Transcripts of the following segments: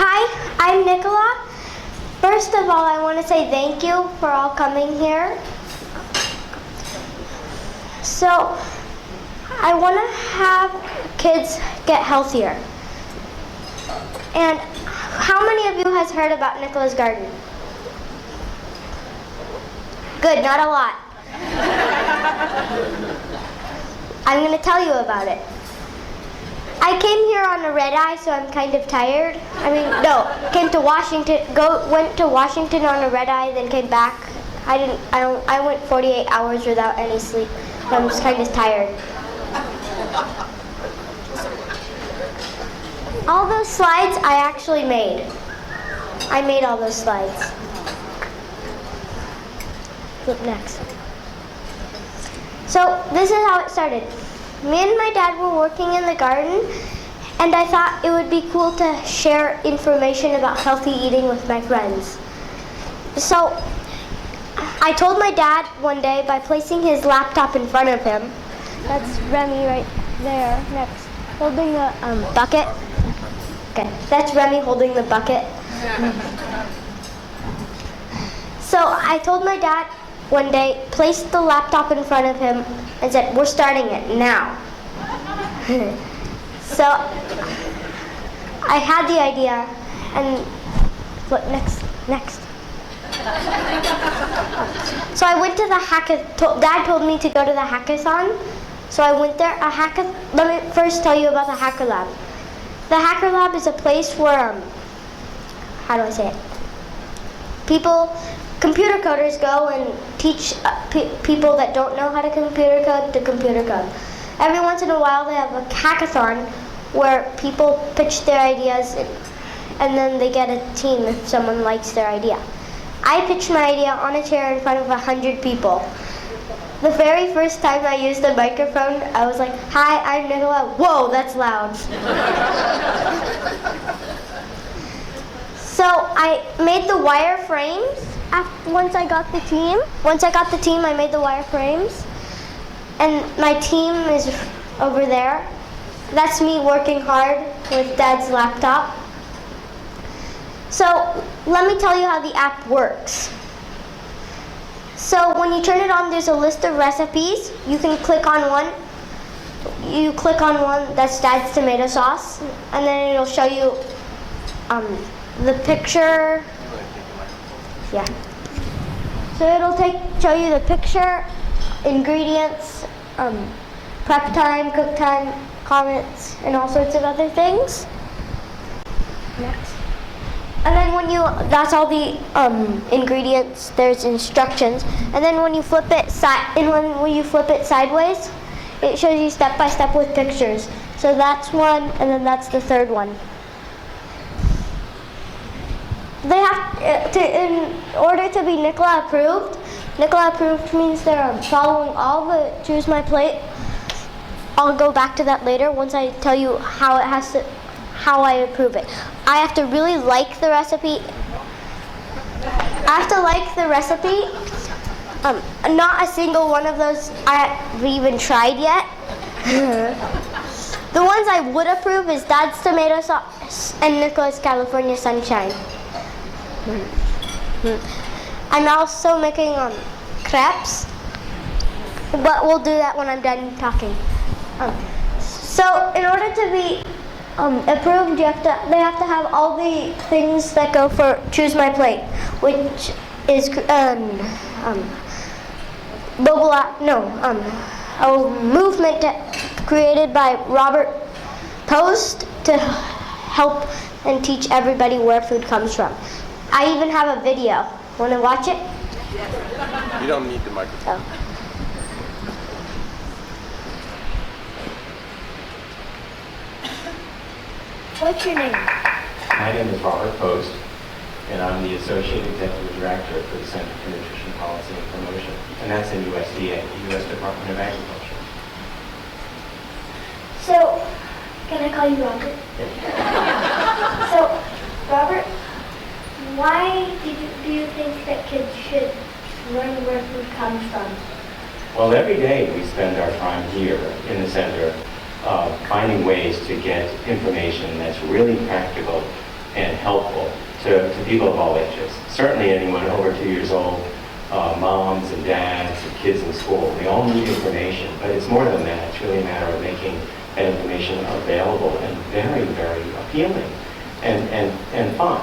Hi, I'm Nicola. First of all, I want to say thank you for all coming here. So, I want to have kids get healthier. And how many of you has heard about Nicola's Garden? Good, not a lot. I'm going to tell you about it. I came here on a red eye, so I'm kind of tired. Went to Washington on a red eye, then came back. I went 48 hours without any sleep. I'm just kind of tired. All those slides I actually made. I made all those slides. Flip next. So this is how it started. Me and my dad were working in the garden, and I thought it would be cool to share information about healthy eating with my friends. So I told my dad one day by placing his laptop in front of him. That's Remy right there, next, holding the bucket. Okay, that's Remy holding the bucket. So I told my dad one day, placed the laptop in front of him and said, "We're starting it now." So I had the idea, and look, next. So I went to the hackathon. Dad told me to go to the hackathon, so I went there. Let me first tell you about the Hacker Lab. The Hacker Lab is a place where, how do I say it? Computer coders go and teach people that don't know how to computer code to computer code. Every once in a while they have a hackathon where people pitch their ideas and then they get a team if someone likes their idea. I pitched my idea on a chair in front of 100 people. The very first time I used the microphone, I was like, "Hi, I'm Nicola." Whoa, that's loud. So I made the wire frames. Once I got the team, I made the wire frames. And my team is over there. That's me working hard with Dad's laptop. So let me tell you how the app works. So when you turn it on, there's a list of recipes. You can click on one. You click on one, that's Dad's tomato sauce. And then it'll show you the picture. Yeah. So it'll show you the picture, ingredients, prep time, cook time, comments, and all sorts of other things. Next. And then that's all the ingredients. There's instructions. And then when you flip it sideways, it shows you step by step with pictures. So that's one, and then that's the third one. They have in order to be Nicola approved. Nicola approved means they're following all the Choose My Plate. I'll go back to that later once I tell you how I approve it. I have to really like the recipe. Not a single one of those I have even tried yet. The ones I would approve is Dad's tomato sauce and Nicola's California Sunshine. I'm also making crepes, but we'll do that when I'm done talking. So in order to be approved, they have to have all the things that go for Choose My Plate, which is a movement created by Robert Post to help and teach everybody where food comes from. I even have a video. Want to watch it? You don't need the microphone. Oh. What's your name? My name is Robert Post, and I'm the Associate Executive Director for the Center for Nutrition Policy and Promotion, and that's in USDA, the U.S. Department of Agriculture. So, can I call you Robert? So, Robert, why do you think that kids should learn where food comes from? Well, every day we spend our time here in the center finding ways to get information that's really practical and helpful to people of all ages. Certainly anyone over 2 years old, moms and dads and kids in school. They all need information, but it's more than that. It's really a matter of making that information available and very, very appealing and fun.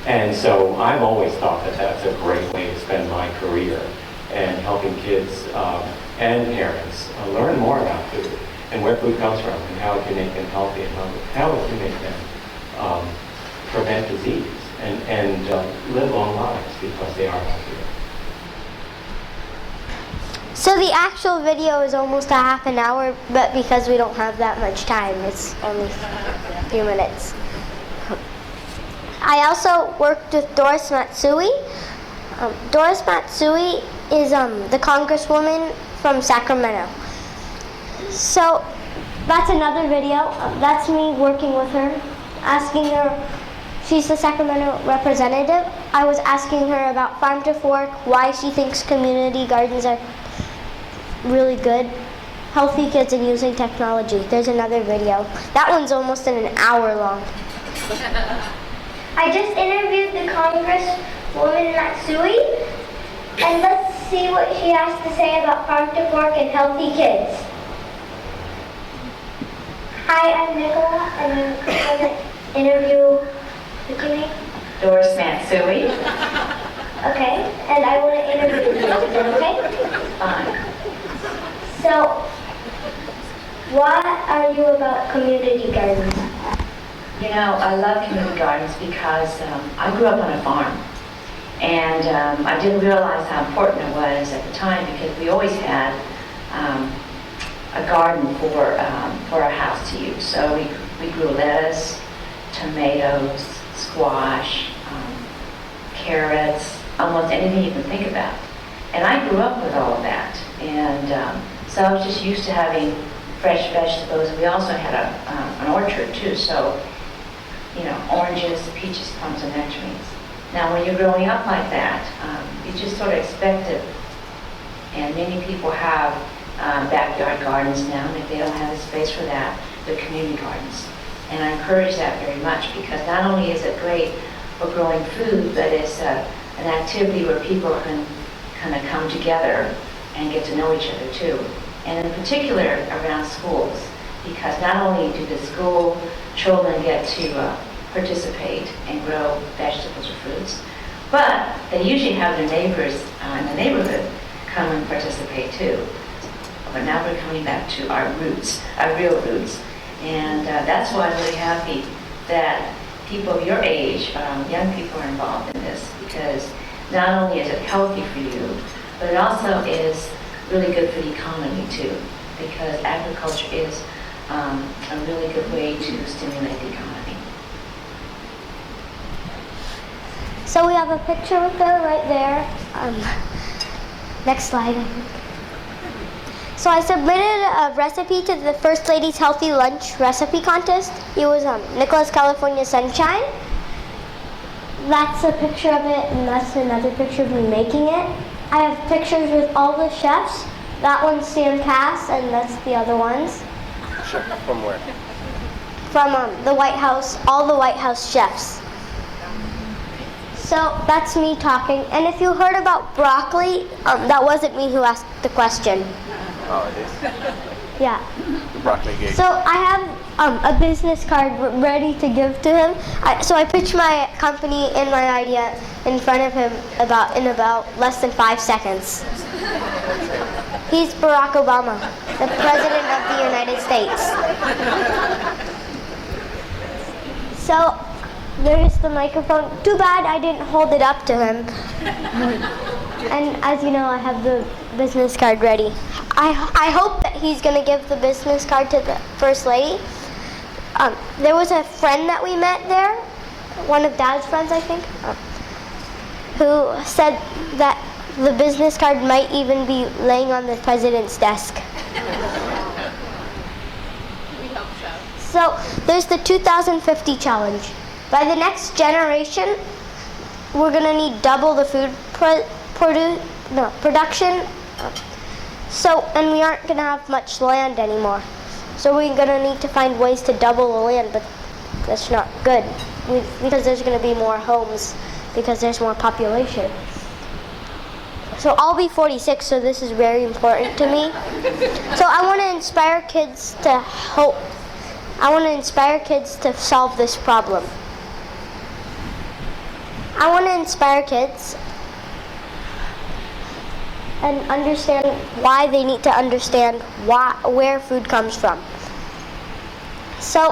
And so I've always thought that that's a great way to spend my career, and helping kids and parents learn more about food and where food comes from and how it can make them healthy and how it can make them prevent disease and live long lives because they are healthier. So the actual video is almost a half an hour, but because we don't have that much time, it's only a few minutes. I also worked with Doris Matsui. Doris Matsui is the Congresswoman from Sacramento. So that's another video. That's me working with her, asking her. She's the Sacramento representative. I was asking her about Farm to Fork, why she thinks community gardens are really good, healthy kids and using technology. There's another video. That one's almost an hour long. I just interviewed the Congresswoman Matsui, and let's see what she has to say about Farm to Fork and healthy kids. Hi, I'm Nicola, and I'm going to interview, what's your name? Doris Matsui. Okay, and I want to interview you. Is that okay? Fine. So, what are you about community gardens? You know, I love community gardens because I grew up on a farm. And I didn't realize how important it was at the time because we always had a garden for our house to use. So we grew lettuce, tomatoes, squash, carrots, almost anything you can think about. And I grew up with all of that. And so I was just used to having fresh vegetables. We also had an orchard too, so, you know, oranges, peaches, plums, and nectarines. Now, when you're growing up like that, you just sort of expect it. And many people have backyard gardens now, and if they don't have the space for that, they're community gardens. And I encourage that very much because not only is it great for growing food, but it's an activity where people can kind of come together and get to know each other too. And in particular around schools, because not only do the school children get to participate and grow vegetables or fruits, but they usually have their neighbors in the neighborhood come and participate too. But now we're coming back to our roots, our real roots. And that's why I'm really happy that people of your age, young people are involved in this, because not only is it healthy for you, but it also is really good for the economy too, because agriculture is a really good way to stimulate the economy. So we have a picture with her right there. Next slide, I think. So I submitted a recipe to the First Lady's Healthy Lunch Recipe Contest. It was Nicola's California Sunshine. That's a picture of it, and that's another picture of me making it. I have pictures with all the chefs. That one's Sam Cass, and that's the other ones. Sure. From where? From the White House, all the White House chefs. So that's me talking. And if you heard about broccoli, that wasn't me who asked the question. Oh, it is? Yeah. The broccoli gate. So I have a business card ready to give to him. So I pitched my company and my idea in front of him in about less than 5 seconds. He's Barack Obama, the President of the United States. So there's the microphone. Too bad I didn't hold it up to him. And as you know, I have the business card ready. I hope that he's going to give the business card to the First Lady. There was a friend that we met there, one of Dad's friends, I think, who said that the business card might even be laying on the president's desk. We hope so. So there's the 2050 challenge. By the next generation, we're going to need double the food production. And we aren't going to have much land anymore. So we're going to need to find ways to double the land, but that's not good. because there's going to be more homes because there's more population. So I'll be 46, so this is very important to me. So I want to inspire kids to help. I want to inspire kids to solve this problem. I want to inspire kids and understand why they need to understand where food comes from. So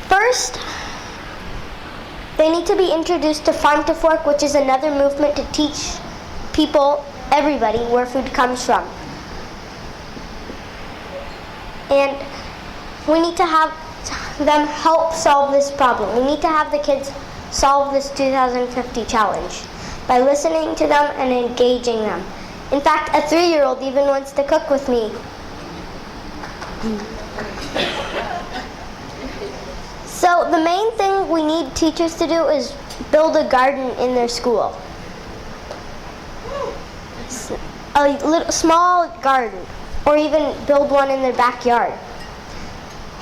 first, they need to be introduced to Farm to Fork, which is another movement to teach people, everybody, where food comes from. And we need to have them help solve this problem. We need to have the kids solve this 2050 challenge by listening to them and engaging them. In fact, a 3-year-old even wants to cook with me. So the main thing we need teachers to do is build a garden in their school. A little small garden, or even build one in their backyard.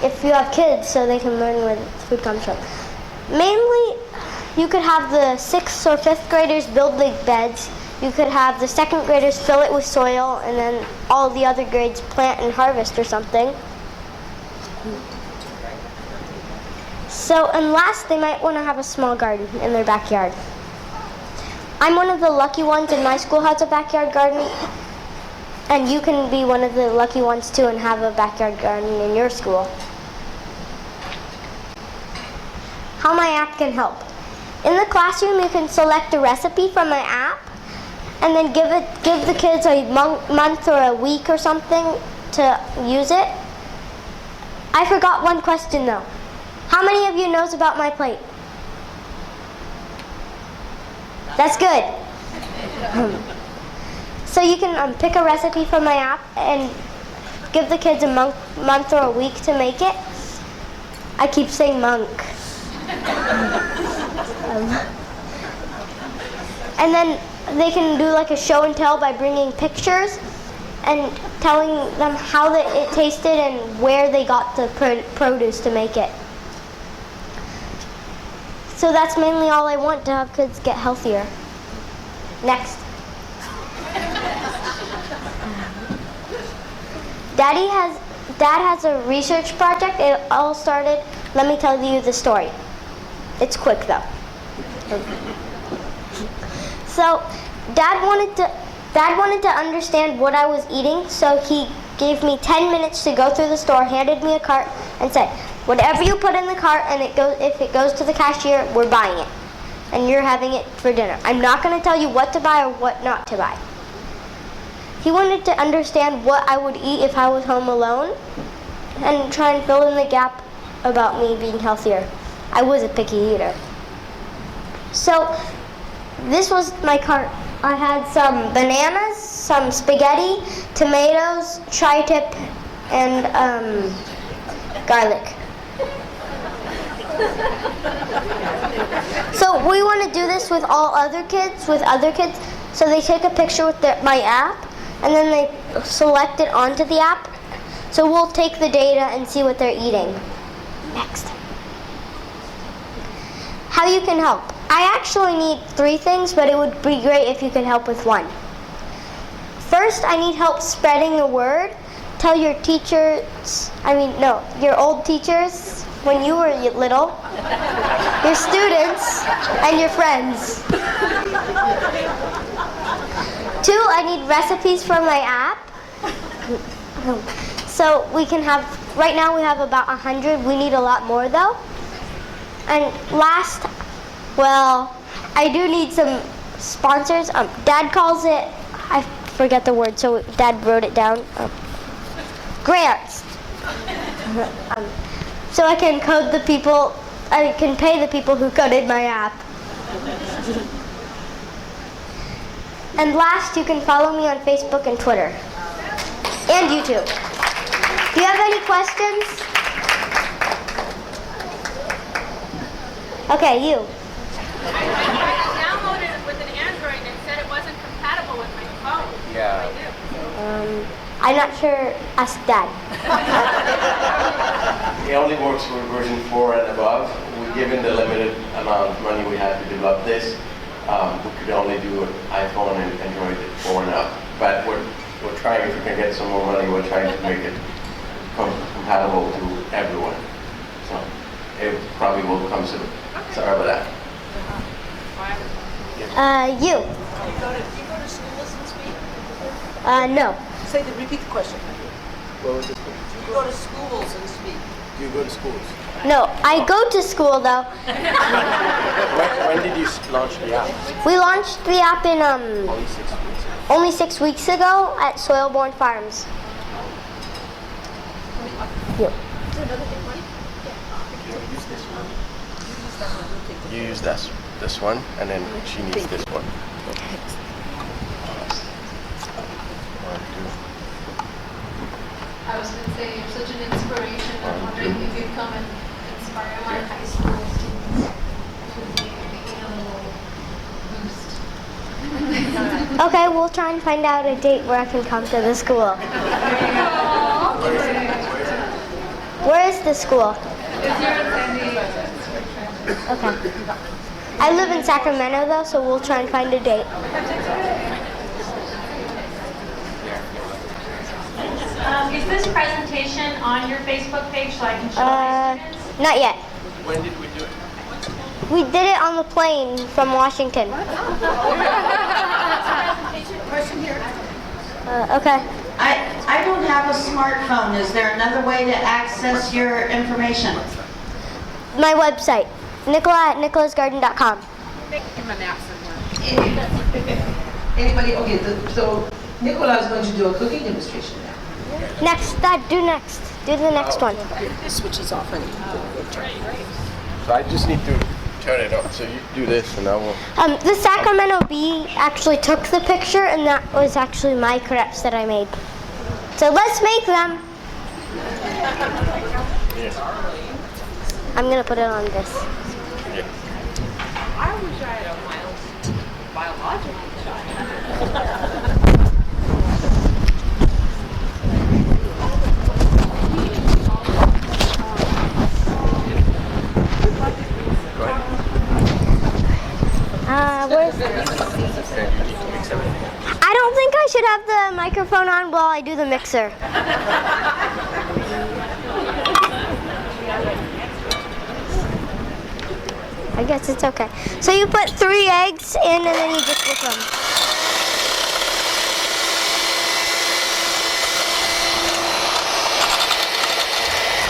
If you have kids, so they can learn where food comes from. Mainly, you could have the 6th or 5th graders build the beds. You could have the 2nd graders fill it with soil, and then all the other grades plant and harvest or something. So, and last, they might want to have a small garden in their backyard. I'm one of the lucky ones in my school has a backyard garden, and you can be one of the lucky ones too and have a backyard garden in your school. How my app can help. In the classroom, you can select a recipe from my app, and then give the kids a month or a week or something to use it. I forgot one question though. How many of you knows about my plate? That's good. So you can pick a recipe from my app and give the kids a month or a week to make it. I keep saying monk. And then they can do like a show and tell by bringing pictures and telling them how it tasted and where they got the produce to make it. So that's mainly all I want, to have kids get healthier. Next. Dad has a research project. It all started, let me tell you the story. It's quick though. So Dad wanted to understand what I was eating, so he gave me 10 minutes to go through the store, handed me a cart, and said, whatever you put in the cart and if it goes to the cashier, we're buying it. And you're having it for dinner. I'm not going to tell you what to buy or what not to buy. He wanted to understand what I would eat if I was home alone and try and fill in the gap about me being healthier. I was a picky eater. So this was my cart. I had some bananas, some spaghetti, tomatoes, tri-tip, and garlic. So we want to do this with other kids. So they take a picture with my app, and then they select it onto the app. So we'll take the data and see what they're eating. Next. How you can help. I actually need 3 things, but it would be great if you could help with 1. First, I need help spreading the word. Tell your teachers, your old teachers when you were little, your students, and your friends. 2, I need recipes from my app. So we can have, right now we have about 100. We need a lot more though. And last, well, I do need some sponsors. Dad calls it, I forget the word, so Dad wrote it down. Grants. So I can pay the people who coded my app. And last, you can follow me on Facebook and Twitter. And YouTube. Do you have any questions? Okay, you. I downloaded it with an Android and it said it wasn't compatible with my phone. Yeah. What do I do? I'm not sure. Ask Dad. It only works with version 4 and above. We given the limited amount of money we had to develop this, we could only do iPhone and Android phone up. But we're trying, if we can get some more money, we're trying to make it compatible to everyone. So it probably will come soon. Sorry about that. You. Do you go to schools and speak? No. Repeat the question. What was this? Do you go to schools and speak? Do you go to schools? No, I go to school though. When did you launch the app? We launched the app in Only 6 weeks ago. only 6 weeks ago at Soilborn Farms. You. You use this one, and then she needs this one. I was going to say, you're such an inspiration. I'm wondering if you'd come and inspire my high school students to be making a little boost. Okay, we'll try and find out a date where I can come to the school. Where is the school? It's here in San Diego. Okay. I live in Sacramento though, so we'll try and find a date. Is this presentation on your Facebook page so I can show my students? Not yet. When did we do it? We did it on the plane from Washington. Okay. I don't have a smartphone. Is there another way to access your information? My website, nicolas'garden.com. Anybody? Okay, so Nicola is going to do a cooking demonstration now. Next, do the next one. This switches off and So I just need to turn it off. So you do this, and I will. The Sacramento Bee actually took the picture, and that was actually my crepes that I made. So let's make them. I'm gonna put it on this. I wish I had a mild biological child. Where's I don't think I should have the microphone on while I do the mixer. I guess it's okay. So you put 3 eggs in and then you just whip them.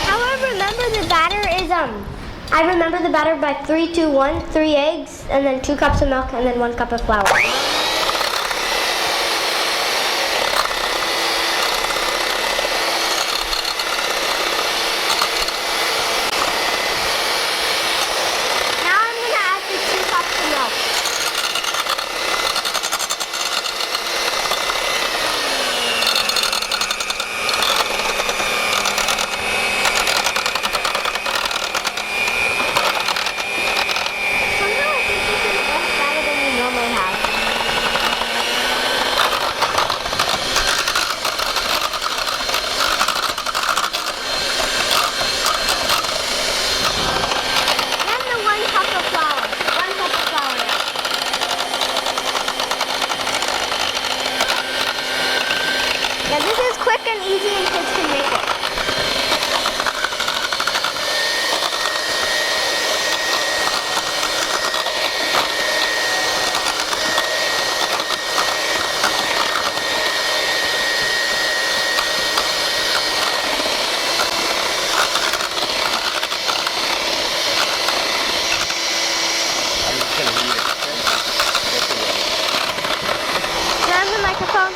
How I remember the batter is I remember the batter by 3, 2, 1, 3 eggs, and then 2 cups of milk, and then 1 cup of flour. Now I'm going to add the 2 cups of milk. Somehow I think this is less batter than we normally have. Then the 1 cup of flour. 1 cup of flour. Yeah, this is quick and easy and kids can make it. Do I have the microphone?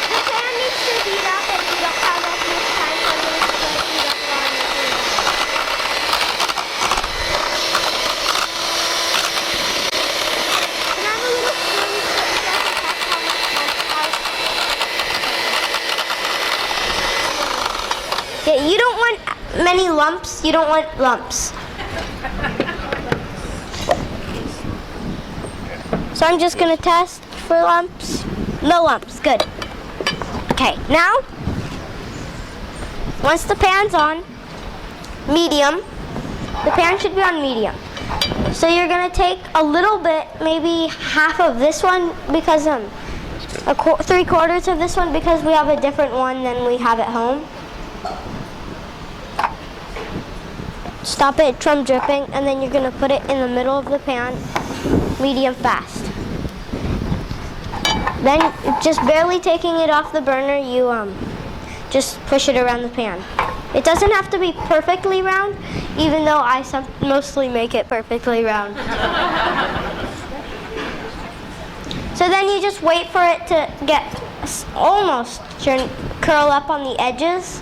The pan needs to heat up and we don't have that much time for me to heat up while I'm making it. Can I have a little spoon so you guys can test how much milk Yeah, you don't want many lumps. You don't want lumps. So I'm just gonna test for lumps. No lumps, good. Okay, now, once the pan's on, medium. The pan should be on medium. So you're gonna take a little bit, maybe half of this one, because 3/4 of this one, because we have a different one than we have at home. Stop it from dripping, and then you're gonna put it in the middle of the pan, medium fast. Then, just barely taking it off the burner, you just push it around the pan. It doesn't have to be perfectly round, even though I mostly make it perfectly round. So then you just wait for it to get almost curl up on the edges.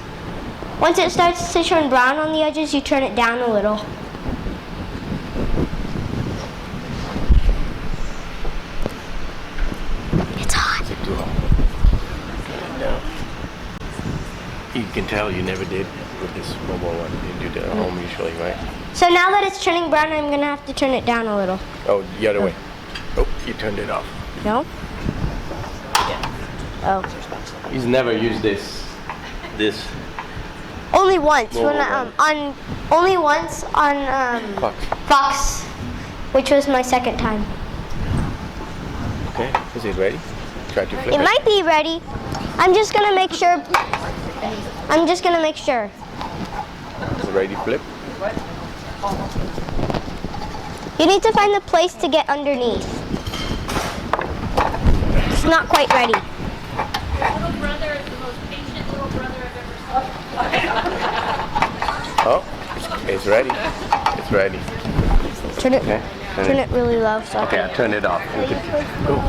Once it starts to turn brown on the edges, you turn it down a little. It's hot. No. You can tell you never did with this mobile one. You do it at home usually, right? So now that it's turning brown, I'm gonna have to turn it down a little. Oh, the other way. Oh, you turned it off. No? Oh. He's never used this. Only once. Mobile one. Only once on Fox, which was my second time. Okay, is it ready? Try to flip It might be ready. I'm just gonna make sure. Is it ready to flip? You need to find the place to get underneath. It's not quite ready. Little brother is the most patient little brother I've ever seen. Oh, it's ready. It's ready. Turn it. Okay. Turn it really low. So Okay, I'll turn it off. Go.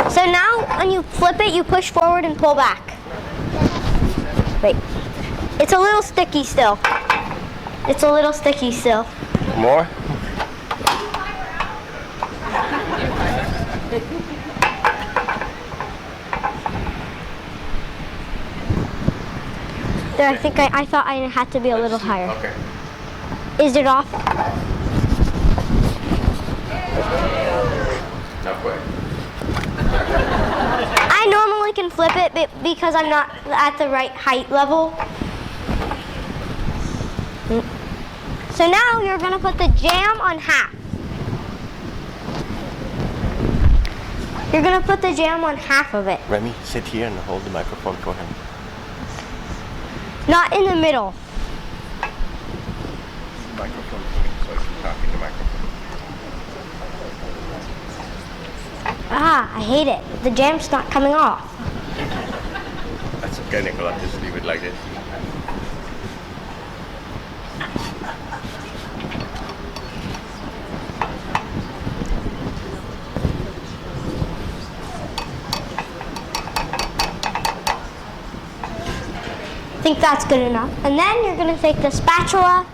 So now, when you flip it, you push forward and pull back. Wait. It's a little sticky still. It's a little sticky still. More? There, I thought I had to be a little higher. Okay. Is it off? Not quite. I normally can flip it because I'm not at the right height level. So now you're gonna put the jam on half. You're gonna put the jam on half of it, Remy, sit here and hold the microphone for him. not in the middle. Microphone, so I can talk in the microphone. Ah, I hate it. The jam's not coming off. That's okay, Nicola. Just leave it like this. I think that's good enough. And then you're gonna take the spatula.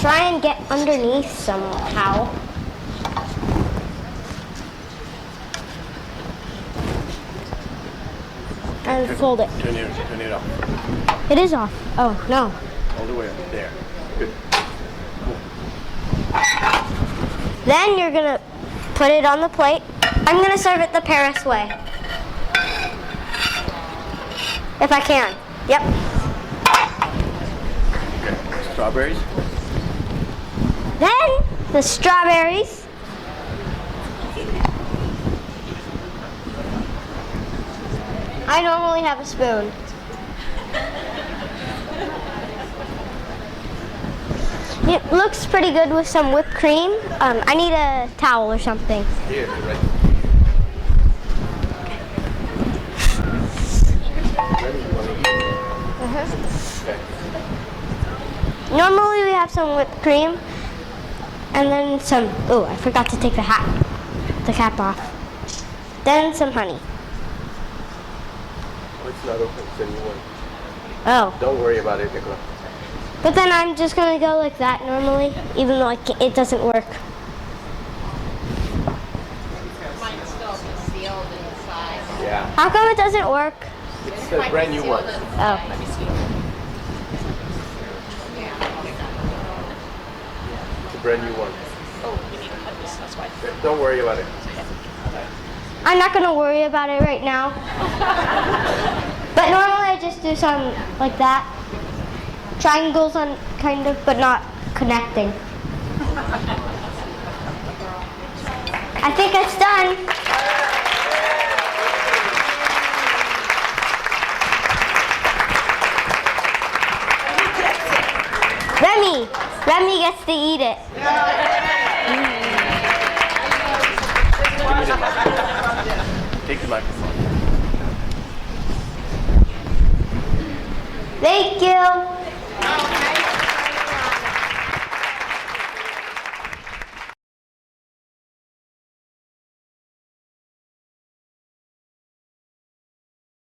Try and get underneath somehow. And fold it. Turn it off. It is off. Oh, no. All the way up there. Good. Then you're gonna put it on the plate. I'm gonna serve it the Paris way. If I can. Yep. Okay. Strawberries? Then the strawberries. I normally have a spoon. It looks pretty good with some whipped cream. I need a towel or something. Here, right. Okay. Normally we have some whipped cream and then some, oh, I forgot to take the cap off. Then some honey. Oh, it's not open. It's a new one. Oh, Don't worry about it, Nicola. but then I'm just gonna go like that normally, even though it doesn't work. Mine's still sealed inside. Yeah. How come it doesn't work? It's a brand new one. Oh. It's a brand new one. Oh, you need to cut this, that's why. Don't worry about it. I'm not gonna worry about it right now. But normally I just do some like that. Triangles on kind of, but not connecting. I think it's done. Remy gets to eat it. Take the microphone. Thank you.